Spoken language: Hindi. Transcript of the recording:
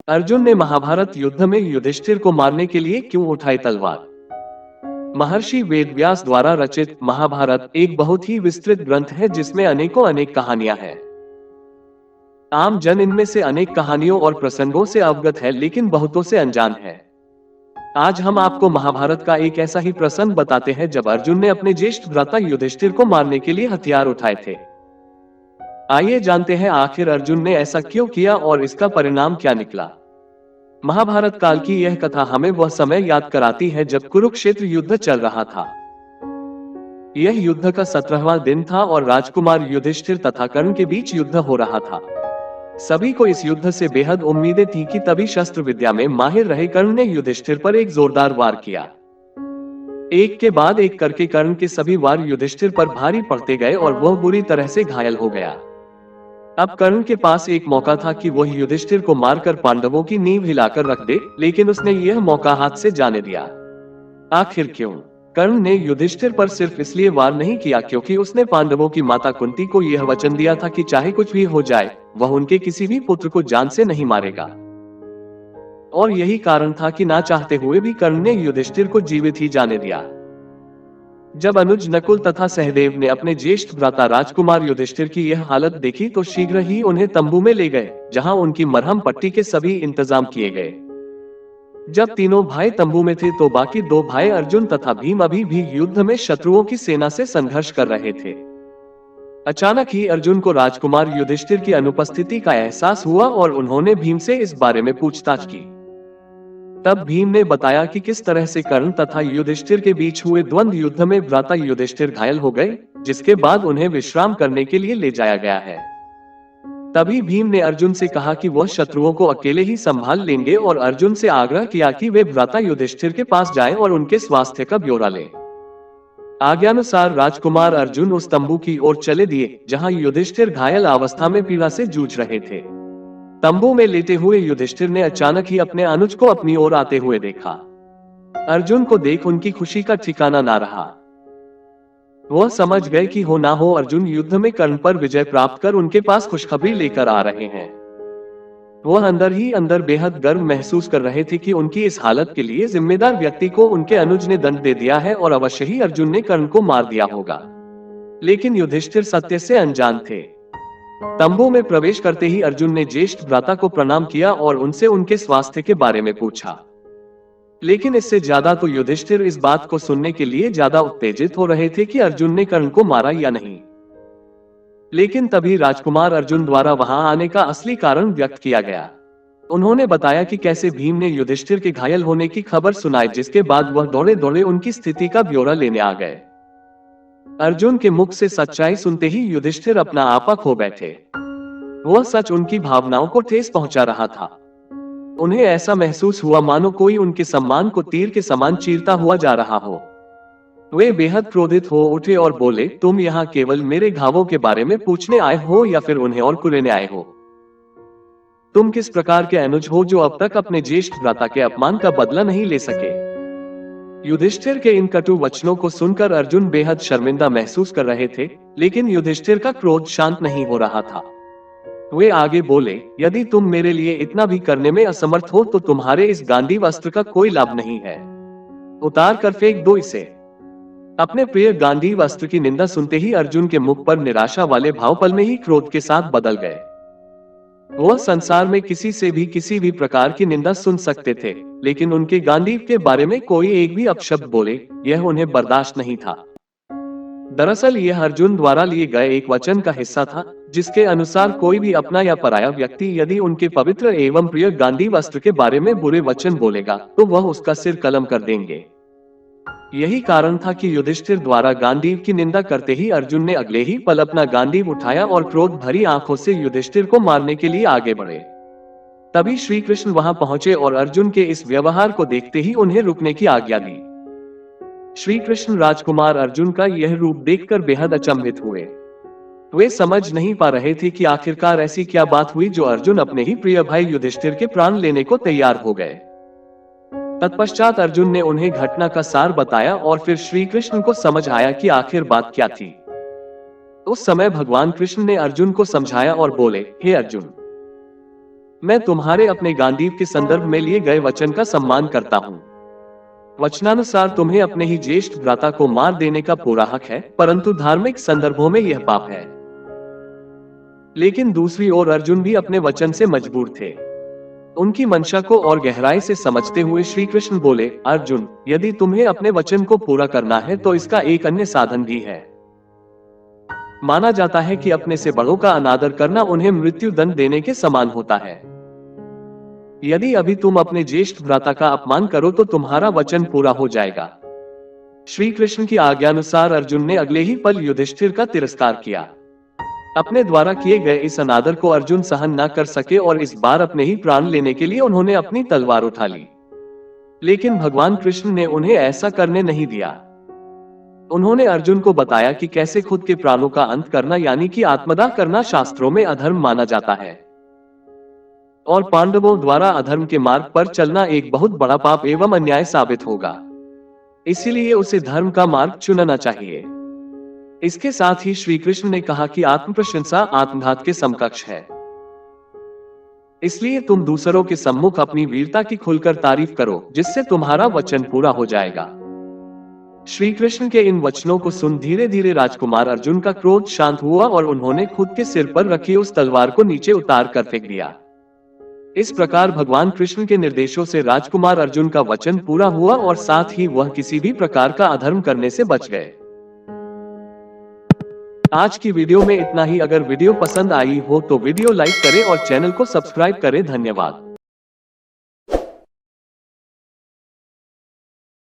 अर्जुन ने महाभारत युद्ध में युधिष्ठिर को मारने के लिए क्यों उठाई तलवार? महर्षि वेदव्यास द्वारा रचित महाभारत एक बहुत ही विस्तृत ग्रंथ है जिसमें अनेक कहानियां हैं। आम जन इनमें से अनेक कहानियों और प्रसंगों से अवगत है, लेकिन बहुतों से अनजान है। आज हम आपको महाभारत का एक ऐसा ही प्रसंग बताते हैं जब अर्जुन ने अपने ज्येष्ठ भ्राता युधिष्ठिर को मारने के लिए हथियार उठाए थे। आइए जानते हैं आखिर अर्जुन ने ऐसा क्यों किया और इसका परिणाम क्या निकला। महाभारत काल की यह कथा हमें वह समय याद कराती है जब कुरुक्षेत्र युद्ध चल रहा था। यह युद्ध का 17वां दिन था और राजकुमार युधिष्ठिर तथा कर्ण के बीच युद्ध हो रहा था। सभी को इस युद्ध से बेहद उम्मीदें थी कि तभी शस्त्र विद्या में माहिर रहे कर्ण ने युधिष्ठिर पर एक जोरदार वार किया। एक के बाद एक करके कर्ण के सभी वार युधिष्ठिर पर भारी पड़ते गए और वह बुरी तरह से घायल हो गया। अब कर्ण के पास एक मौका था कि वह युधिष्ठिर को मारकर पांडवों की नींव हिलाकर रख दे, लेकिन उसने यह मौका हाथ से जाने दिया। आखिर क्यों? कर्ण ने युधिष्ठिर पर सिर्फ इसलिए वार नहीं किया क्योंकि उसने पांडवों की माता कुंती को यह वचन दिया था कि चाहे कुछ भी हो जाए वह उनके किसी भी पुत्र को जान से नहीं मारेगा। और यही कारण था कि ना चाहते हुए भी कर्ण ने युधिष्ठिर को जीवित ही जाने दिया। जब अनुज नकुल तथा सहदेव ने अपने ज्येष्ठ भ्राता राजकुमार युधिष्ठिर की यह हालत देखी तो शीघ्र ही उन्हें तंबू में ले गए, जहां उनकी मरहम पट्टी के सभी इंतजाम किए गए। जब तीनों भाई तंबू में थे तो बाकी दो भाई अर्जुन तथा भीम अभी भी युद्ध में शत्रुओं की सेना से संघर्ष कर रहे थे। अचानक ही अर्जुन को राजकुमार युधिष्ठिर की अनुपस्थिति का एहसास हुआ और उन्होंने भीम से इस बारे में पूछताछ की। तब भीम ने बताया कि किस तरह से कर्ण तथा युधिष्ठिर के बीच हुए द्वंद्व युद्ध में भ्राता युधिष्ठिर घायल हो गए, जिसके बाद उन्हें विश्राम करने के लिए ले जाया गया है। तभी भीम ने अर्जुन से कहा कि वह शत्रुओं को अकेले ही संभाल लेंगे और अर्जुन से आग्रह किया कि वे भ्राता युधिष्ठिर के पास जाएं और उनके स्वास्थ्य का ब्यौरा लें। आज्ञानुसार राजकुमार अर्जुन उस तंबू की ओर चले दिए जहां युधिष्ठिर घायल अवस्था में पीड़ा से जूझ रहे थे। तंबू में लेटे हुए युधिष्ठिर ने अचानक ही अपने अनुज को अपनी ओर आते हुए देखा। अर्जुन को देख उनकी खुशी का ठिकाना ना रहा। वह समझ गए कि हो ना हो अर्जुन युद्ध में कर्ण पर विजय प्राप्त कर उनके पास खुशखबरी लेकर आ रहे हैं। वह अंदर ही अंदर बेहद गर्व महसूस कर रहे थे कि उनकी इस हालत के लिए जिम्मेदार व्यक्ति को उनके अनुज ने दंड दे दिया है और अवश्य ही अर्जुन ने कर्ण को मार दिया होगा। लेकिन युधिष्ठिर सत्य से अनजान थे। तंबू में प्रवेश करते ही अर्जुन ने ज्येष्ठ भ्राता को प्रणाम किया और उनसे उनके स्वास्थ्य के बारे में पूछा। लेकिन इससे ज्यादा तो युधिष्ठिर इस बात को सुनने के लिए ज्यादा उत्तेजित हो रहे थे कि अर्जुन ने कर्ण को मारा या नहीं। लेकिन तभी राजकुमार अर्जुन द्वारा वहां आने का असली कारण व्यक्त किया गया। उन्होंने बताया कि कैसे भीम ने युधिष्ठिर के घायल होने की खबर सुनाई, जिसके बाद वह दौड़े दौड़े उनकी स्थिति का ब्यौरा लेने आ गए। अर्जुन के मुख से सच्चाई सुनते ही युधिष्ठिर अपना आपा खो बैठे। वह सच उनकी भावनाओं को ठेस पहुंचा रहा था। उन्हें ऐसा महसूस हुआ मानो कोई उनके सम्मान को तीर के समान चीरता हुआ जा रहा हो। वे बेहद क्रोधित हो उठे और बोले, तुम यहाँ केवल मेरे घावों के बारे में पूछने आए हो या फिर उन्हें और कुरेने आए हो? तुम किस प्रकार के अनुज हो जो अब तक अपने ज्येष्ठ भ्राता के अपमान का बदला नहीं ले सके? युधिष्ठिर के इन कटु वचनों को सुनकर अर्जुन बेहद शर्मिंदा महसूस कर रहे थे, लेकिन युधिष्ठिर का क्रोध शांत नहीं हो रहा था। वे आगे बोले, यदि तुम मेरे लिए इतना भी करने में असमर्थ हो तो तुम्हारे इस गांडीव अस्त्र का कोई लाभ नहीं है। उतार कर फेंक दो इसे। अपने प्रिय गांडीव अस्त्र की निंदा सुनते ही अर्जुन के मुख पर निराशा वाले भाव पल में ही क्रोध के साथ बदल गए। वह संसार में किसी से भी किसी भी प्रकार की निंदा सुन सकते थे, लेकिन उनके गांडीव के बारे में कोई एक भी अपशब्द बोले, यह उन्हें बर्दाश्त नहीं था। दरअसल यह अर्जुन द्वारा लिए गए एक वचन का हिस्सा था, जिसके अनुसार कोई भी अपना या पराया व्यक्ति यदि उनके पवित्र एवं प्रिय गांडीव अस्त्र के बारे में बुरे वचन बोलेगा तो वह उसका सिर कलम कर देंगे। यही कारण था कि युधिष्ठिर द्वारा गांडीव की निंदा करते ही अर्जुन ने अगले ही पल अपना गांडीव उठाया और क्रोध भरी आंखों से युधिष्ठिर को मारने के लिए आगे बढ़े। तभी श्री कृष्ण वहां पहुंचे और अर्जुन के इस व्यवहार को देखते ही उन्हें रुकने की आज्ञा दी। श्री कृष्ण राजकुमार अर्जुन का यह रूप देखकर बेहद अचंभित हुए। वे समझ नहीं पा रहे थे कि आखिरकार ऐसी क्या बात हुई जो अर्जुन अपने ही प्रिय भाई युधिष्ठिर के प्राण लेने को तैयार हो गए। तत्पश्चात अर्जुन ने उन्हें घटना का सार बताया और फिर श्री कृष्ण को समझ आया कि आखिर बात क्या थी। उस समय भगवान कृष्ण ने अर्जुन को समझाया और बोले, हे अर्जुन, मैं तुम्हारे अपने गांडीव के संदर्भ में लिए गए वचन का सम्मान करता हूँ। वचनानुसार तुम्हें अपने ही ज्येष्ठ भ्राता को मार देने का पूरा हक है, परंतु धार्मिक संदर्भों में यह पाप है। लेकिन दूसरी ओर अर्जुन भी अपने वचन से मजबूर थे। उनकी मंशा को और गहराई से समझते हुए श्री कृष्ण बोले, अर्जुन, यदि तुम्हें अपने वचन को पूरा करना है तो इसका एक अन्य साधन भी है। माना जाता है कि अपने से बड़ों का अनादर करना उन्हें मृत्यु दंड देने के समान होता है। यदि अभी तुम अपने ज्येष्ठ भ्राता का अपमान करो तो तुम्हारा वचन पूरा हो जाएगा। श्री कृष्ण की आज्ञानुसार अर्जुन ने अगले ही पल युधिष्ठिर का तिरस्कार किया। अपने द्वारा किए गए इस अनादर को अर्जुन सहन न कर सके और इस बार अपने ही प्राण लेने के लिए उन्होंने अपनी तलवार उठा ली। लेकिन भगवान कृष्ण ने उन्हें ऐसा करने नहीं दिया। उन्होंने अर्जुन को बताया कि कैसे खुद के प्राणों का अंत करना यानी कि आत्मदाह करना शास्त्रों में अधर्म माना जाता है और पांडवों द्वारा अधर्म के मार्ग पर चलना एक बहुत बड़ा पाप एवं अन्याय साबित होगा। इसीलिए उसे धर्म का मार्ग चुनना चाहिए। इसके साथ ही श्री कृष्ण ने कहा कि आत्म प्रशंसा आत्मघात के समकक्ष है। इसलिए तुम दूसरों के सम्मुख अपनी वीरता की खुलकर तारीफ करो, जिससे तुम्हारा वचन पूरा हो जाएगा। श्री कृष्ण के इन वचनों को सुन धीरे धीरे राजकुमार अर्जुन का क्रोध शांत हुआ और उन्होंने खुद के सिर पर रखी उस तलवार को नीचे उतार कर फेंक दिया। इस प्रकार भगवान कृष्ण के निर्देशों से राजकुमार अर्जुन का वचन पूरा हुआ और साथ ही वह किसी भी प्रकार का अधर्म करने से बच गए। आज की वीडियो में इतना ही। अगर वीडियो पसंद आई हो तो वीडियो लाइक करें और चैनल को सब्सक्राइब करें। धन्यवाद।